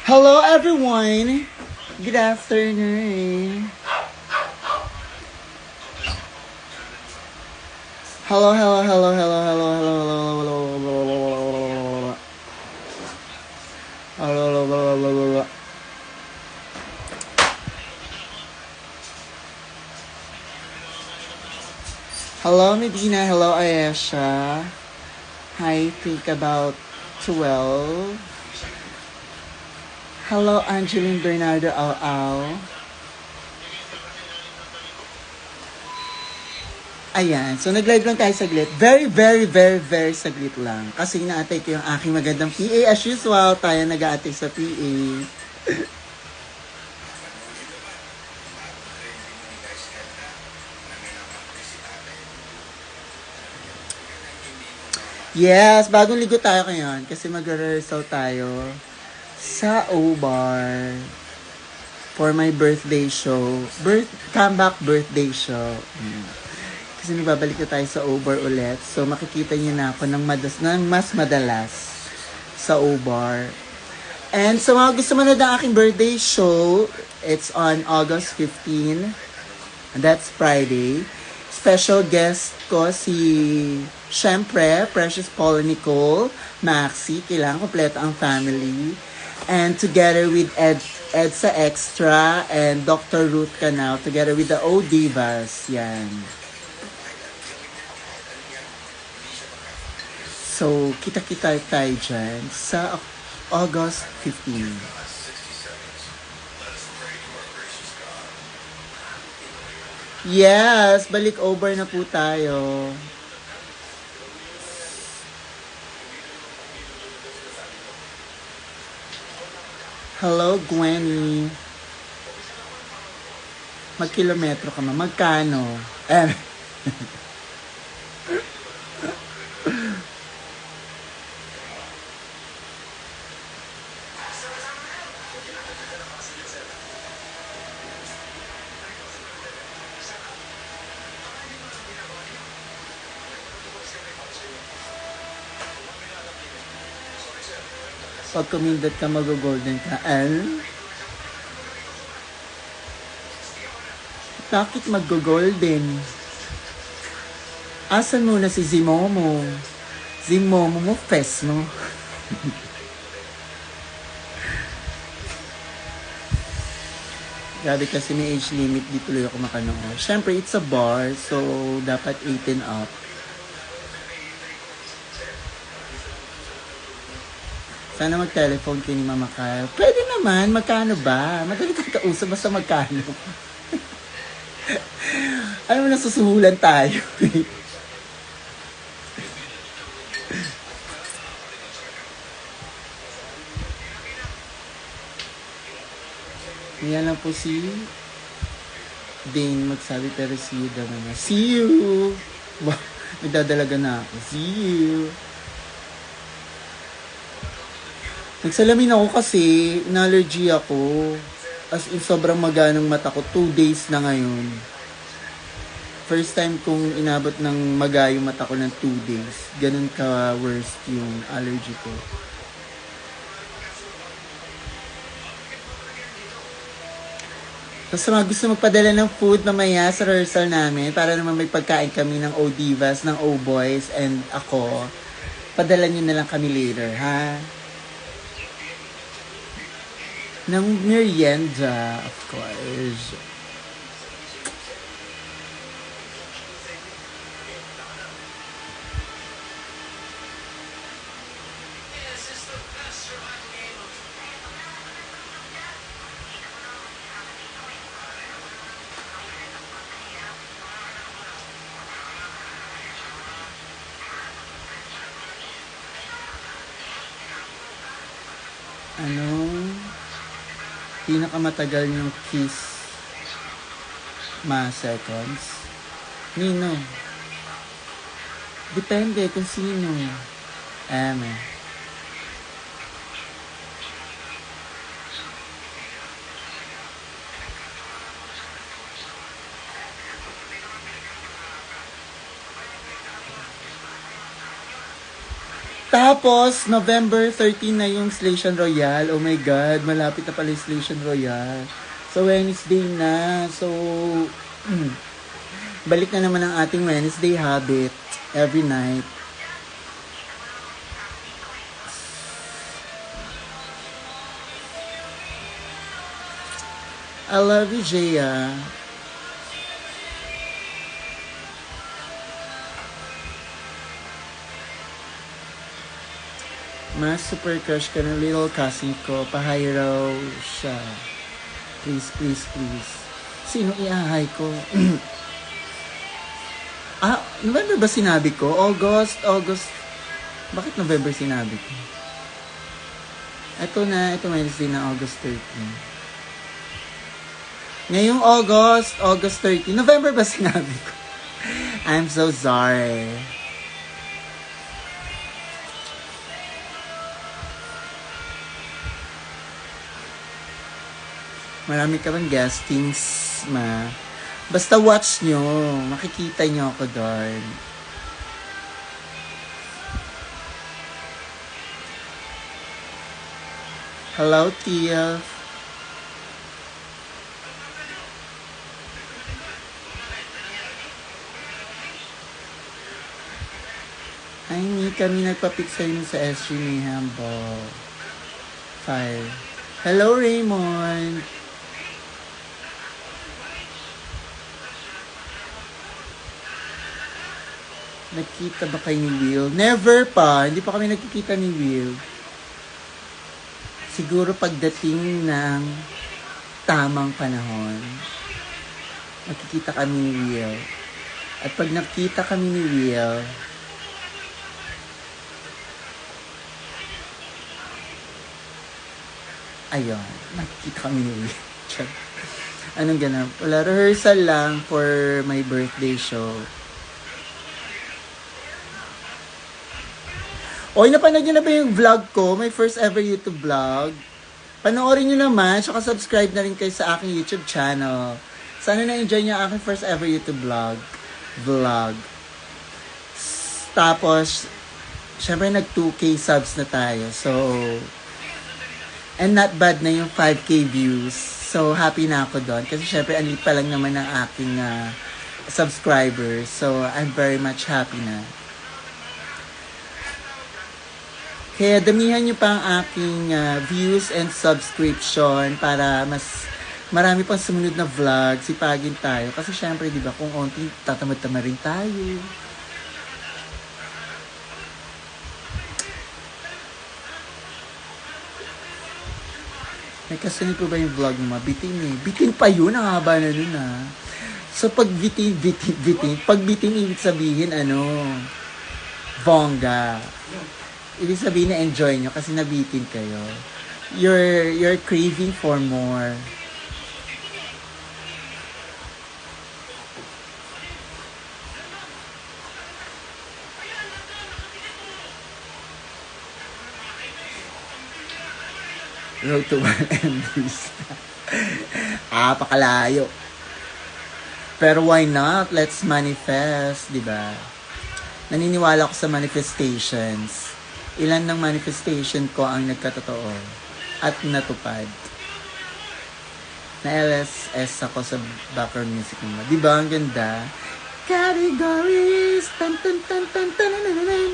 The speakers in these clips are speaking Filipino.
Hello everyone! Good afternoon. Hello, hello, hello, hello, hello, hello, hello, hello, hello, hello, hello. Hello Medina, hello Ayesha. Hi, think about 12. Hello Angeline Bernardo Au. Ayan, so nag-live lang tayo saglit. Very, very, very, very saglit lang. Kasi inaatay ko yung aking magandang PA. As usual, tayo nag-aatay sa PA. Yes, bagong ligo tayo ngayon kasi mag-rehearsal tayo sa O-Bar for my birthday show. Comeback birthday show. Kasi nagbabalik na tayo sa O-Bar ulit. So makikita niyo na ako ng mas madalas sa O-Bar. And sa mga gusto manood ng aking birthday show, it's on August 15. And that's Friday. Special guest ko si, syempre, Precious Paula Nicole, Maxi, kailangan kompleto ang family. And together with Edsa Extra and Dr. Ruth Canal, together with the O Divas, yan. So, kita-kita tayo dyan sa August 15. Yes, balik over na po tayo. Hello, Gwenny. Mag-kilometro ka ma. Magkano? Pag kumindot ka, mag-golden ka. Bakit mag-golden? Asan mo na si Zimomo? Zimomo mo, fest mo. Grabe kasi may age limit, di tuloy ako makanood. Siyempre, it's a bar, so dapat 18 up. Sana mag-telephone kayo ni Mama Kyle. Pwede naman, magkano ba? Madali tayo kausap, basta magkano. Alam mo, nasusuhulan tayo. Yan lang po si Dane magsabi, pero see you daw naman. See you! Nagdadalaga na ako. See you! Nagsalamin ako kasi na-allergy ako. As in, sobrang maganang mata ko. 2 days na ngayon. First time kong inabot ng maga yung mata ko ng 2 days. Ganun ka worst yung allergy ko. Tapos mga gusto magpadala ng food mamaya sa rehearsal namin para naman may pagkain kami ng O-Divas, ng O-Boys, and ako. Padala nyo na lang kami later, ha? Ng merienda, of course. Pinakamatagal yung kiss, mga seconds. Nino? Depende kung sino. Tapos, November 13 na yung Station Royale. Oh my God, malapit na pala yung Station Royale. So, Wednesday na. So, balik na naman ang ating Wednesday habit every night. I love you, Jaya. Mas super crush ka ng little cousin ko. Pahay raw siya. Please, please, please. Sino iahay ko? November ba sinabi ko? August. Bakit November sinabi ko? Ito Wednesday na August 13. Ngayong August 13. November ba sinabi ko? I'm so sorry. Marami ka bang guestings, ma? Basta watch nyo. Makikita nyo ako doon. Hello, Tia. Ay, hindi kami nagpa-pick sa inyo sa SG Mayhem Ball. 5. Hello, Raymond. Nagkita ba kayo ni Will? Never pa. Hindi pa kami nagkikita ni Will. Siguro pagdating ng tamang panahon, magkikita kami ni Will. At pag nakita kami ni Will, ayun, nakikita kami ni Will. Anong ganun? Wala, rehearsal lang for my birthday show. Oy, napanood nyo na ba yung vlog ko? My first ever YouTube vlog. Panoorin nyo naman, saka subscribe na rin kayo sa aking YouTube channel. Sana na-enjoy nyo ang aking first ever YouTube vlog. Tapos, syempre nag 2K subs na tayo. So, and not bad na yung 5K views. So, happy na ako doon. Kasi syempre, alit pa lang naman ng aking subscribers. So, I'm very much happy na. Kaya damihan nyo pa ang aking views and subscription para mas marami pang sumunod na vlog, sipagin tayo. Kasi syempre, di ba, kung onti, tatamad-tamad rin tayo. May kasunod po ba yung vlog mo? Bitin eh. Bitin pa yun, ang haba na nun ah. So pag bitin. Pag bitin, ibig sabihin, bongga. Ibig sabihin na enjoy nyo kasi nabitin kayo. You're craving for more. Road to 1 MDs. Pakalayo. Pero why not? Let's manifest, di ba? Naniniwala ako sa manifestations. Ilan ng manifestation ko ang nagkatotoo at natupad. Na LSS ako sa background music mo. Di ba? Ang ganda. Categories. Tan tan tan tan tan tan tan tan.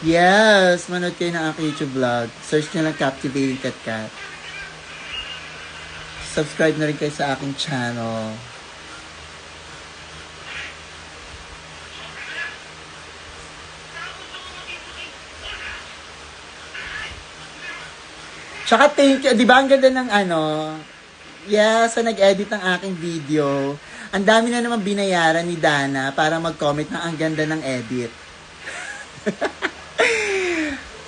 Yes! Manood kayo ng aking YouTube vlog. Search nyo lang Captivating Kat. Subscribe na rin kayo sa aking channel. Tsaka thank you. Di ba ang ganda ng sa nag-edit ng aking video. Ang dami na naman binayaran ni Dana para mag-comment na ang ganda ng edit.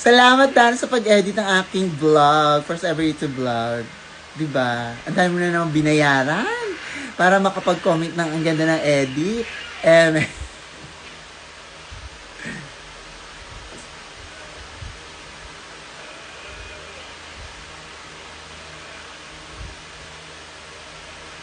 Salamat, Dana, sa pag-edit ng aking vlog. First ever YouTube vlog. Diba? Ang dami mo na naman binayaran para makapag-comment ng ang ganda ng edit.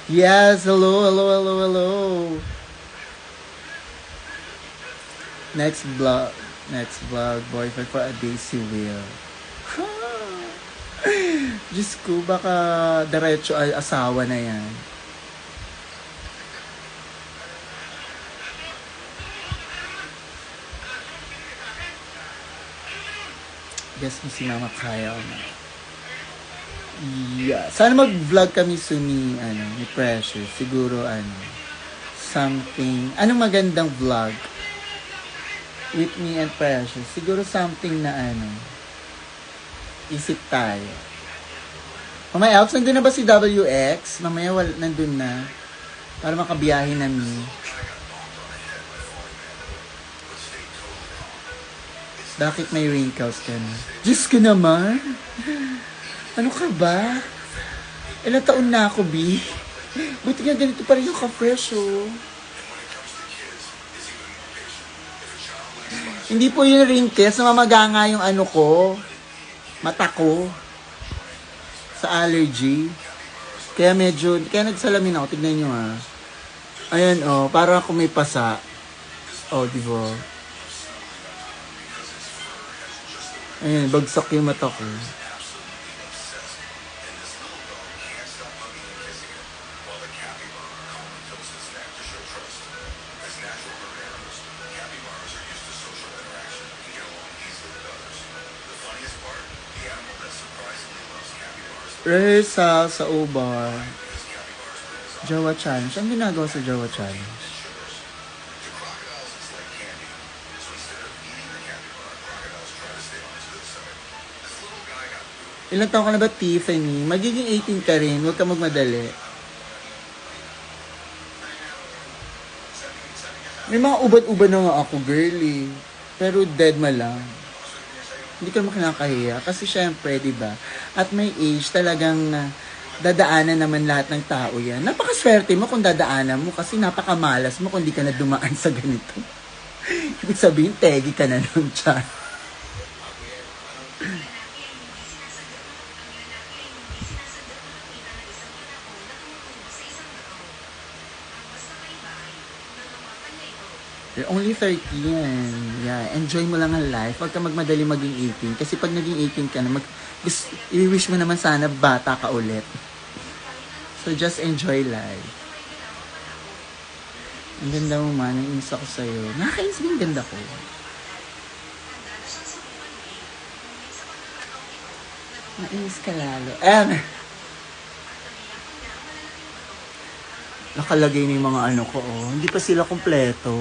Yes, hello, hello, hello, hello. Next vlog. Next vlog. Boyfriend for a day si Will. Diyos ko, baka diretso ay asawa na yan. Guess mo si Mama Kaya na. Yeah. Sana mag-vlog kami soon ni Precious. Siguro, something. Anong magandang vlog? With me and Precious. Siguro something na isip tayo. Mamaya, Alps, nandun na ba si WX? Mamaya, nandun na. Para makabiyahe na mi. Bakit may wrinkles ka na? Diyos ko naman! Ano ka ba? Ilang taon na ako, B? Buti nga ganito pa rin yung ka-fresh, oh. Hindi po yung wrinkles, namamaga nga yung mata ko. Sa allergy. Kaya nagsalamin ako. Tignan nyo, ha. Ayan, oh, parang ako may pasa. Oh, diba? Ayan, bagsak yung mata ko. Rehearsal sa Ubar. Jowa Challenge. Ang ginagawa sa Jowa Challenge? Ilang taon ka na ba, Tiffany? Magiging 18 ka rin. Huwag ka magmadali. May mga ubad-ubad na nga ako, girly. Pero dead ma lang. Hindi ka naman kinakahiya. Kasi syempre, di ba? At may age, talagang dadaanan naman lahat ng tao yan. Napakaswerte mo kung dadaanan mo kasi napakamalas mo kung di ka na dumaan sa ganito. Ibig sabihin, tegi ka na nun, Char. You're only 13. Yeah, enjoy mo lang ang life. Huwag ka magmadali maging 18. Kasi pag naging 18 ka na, i-wish mo naman sana bata ka ulit. So just enjoy life. Ang ganda mo man, nainis ako sa'yo. Nakakainis mo yung ganda ko. Nainis ka lalo. Nakalagay na yung mga ko, oh. Hindi pa sila kompleto.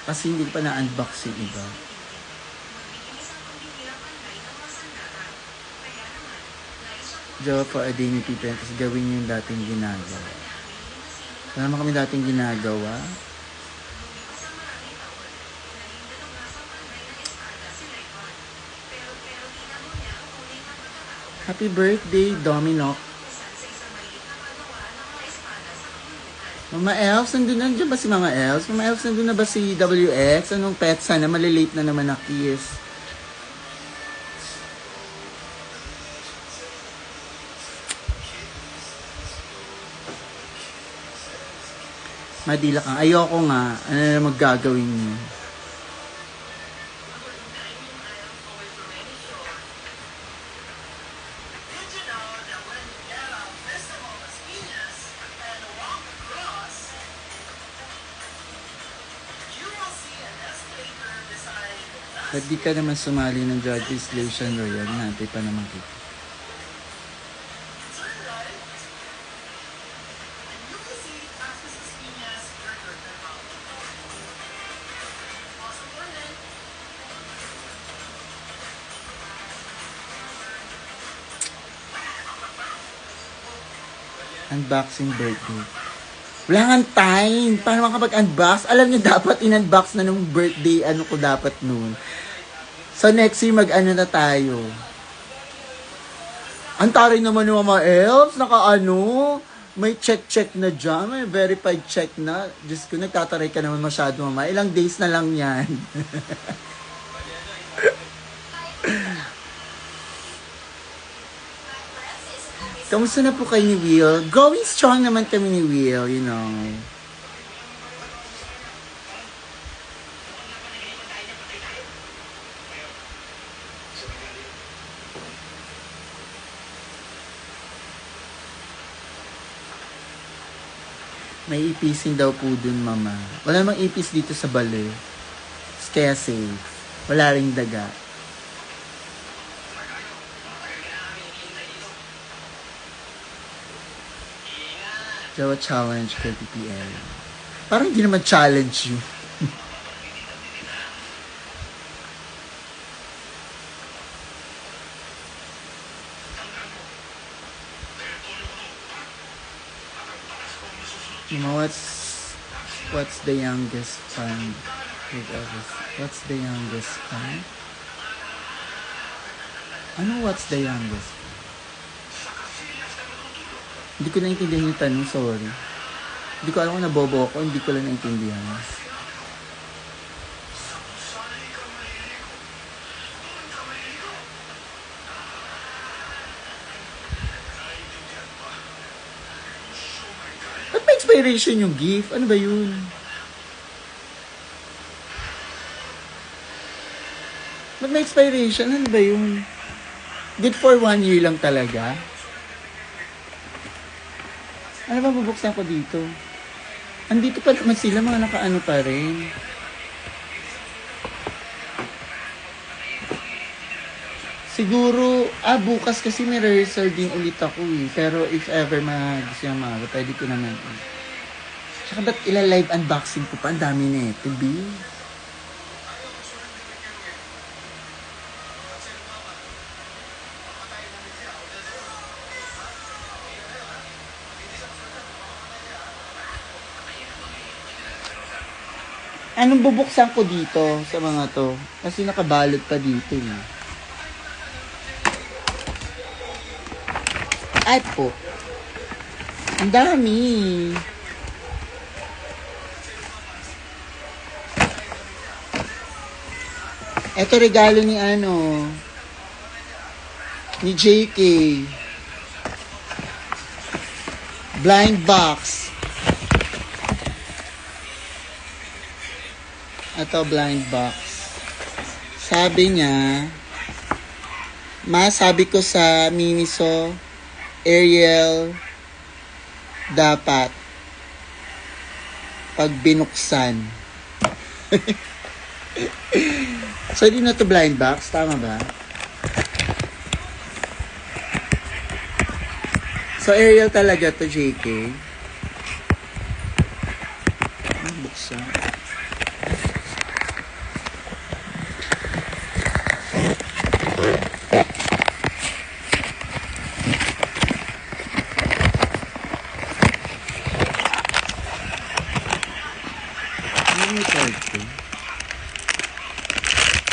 Kasi hindi pa na-unbox yung iba. Jowa for a day ni Pippen, tapos gawin yung dating ginagawa. Wala naman kami dating ginagawa. Happy birthday, Dominoc. Mama Elves, nandiyan ba si Mama Elves? Mama Elves, nandun na ba si WX? Anong pet? Sana malilate na naman na kiss. Madila kang. Ayoko nga. Ano na maggagawin niyo? Ba't di ka naman sumali ng Judge Legislation Royal? Nantay pa naman kita. Unboxing birthday. Wala nga time. Paano makapag-unbox? Alam niyo, dapat in-unbox na nung birthday. Ano ko dapat noon. So, next year, mag-ano na tayo. Antaray naman ni Mama Elves. May check na dyan. May verified check na. Diyos ko, nagtataray ka naman masyado, Mama. Ilang days na lang yan. Kamusta na po kayo ni Will? Going strong naman kami ni Will, you know. May ipisin daw po dun, mama. Wala namang ipis dito sa Bale. Kaya safe. Wala ring daga. Jawa challenge kay PPL. Parang hindi naman challenge yun. Mama, what's the youngest fan with everything? What's the youngest fan? Ano what's the youngest? Hindi ko naintindihan yung tanong, sorry. Hindi ko alam kung nabobo ako, hindi ko lang naintindihan. Ba't may expiration yung gift? Ano ba yun? Ba't may expiration? Ano ba yun? Good for 1 year lang talaga? Ano ba bubuksan ko dito? Andito pa naman sila, mga nakaano pa rin. Siguro, bukas kasi may rehearsal din ulit ako eh. Pero if ever gusto yung mga, pwede ko naman eh. Tsaka ba't ila-live unboxing ko pa? Ang dami na eh. To be. Anong bubuksan ko dito sa mga to? Kasi nakabalot pa dito eh. Ay po. Ang dami. Ito regalo ni ni JK. Blind box. Ito blind box. Sabi niya, sabi ko sa Miniso, Ariel, dapat pag binuksan. So, hindi na to blind box. Tama ba? So, Ariel talaga to, JK. Buksan.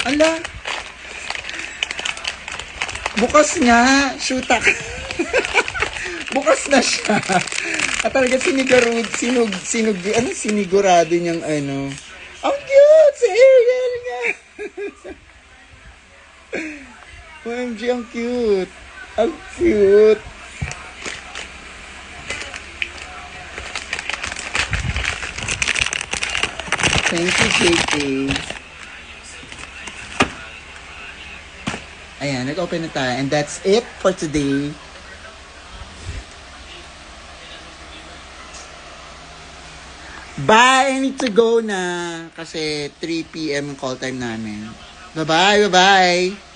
Ala, bukas nga, shoot ako. Bukas na siya. At talaga sinigurado niyang Ang cute! Si Ariel nga! OMG, ang cute! Ang cute! Thank you, JK. Ayan, nag-open na tayo. And that's it for today. Bye! I need to go na. Kasi 3 p.m. call time namin. Bye-bye! Bye-bye!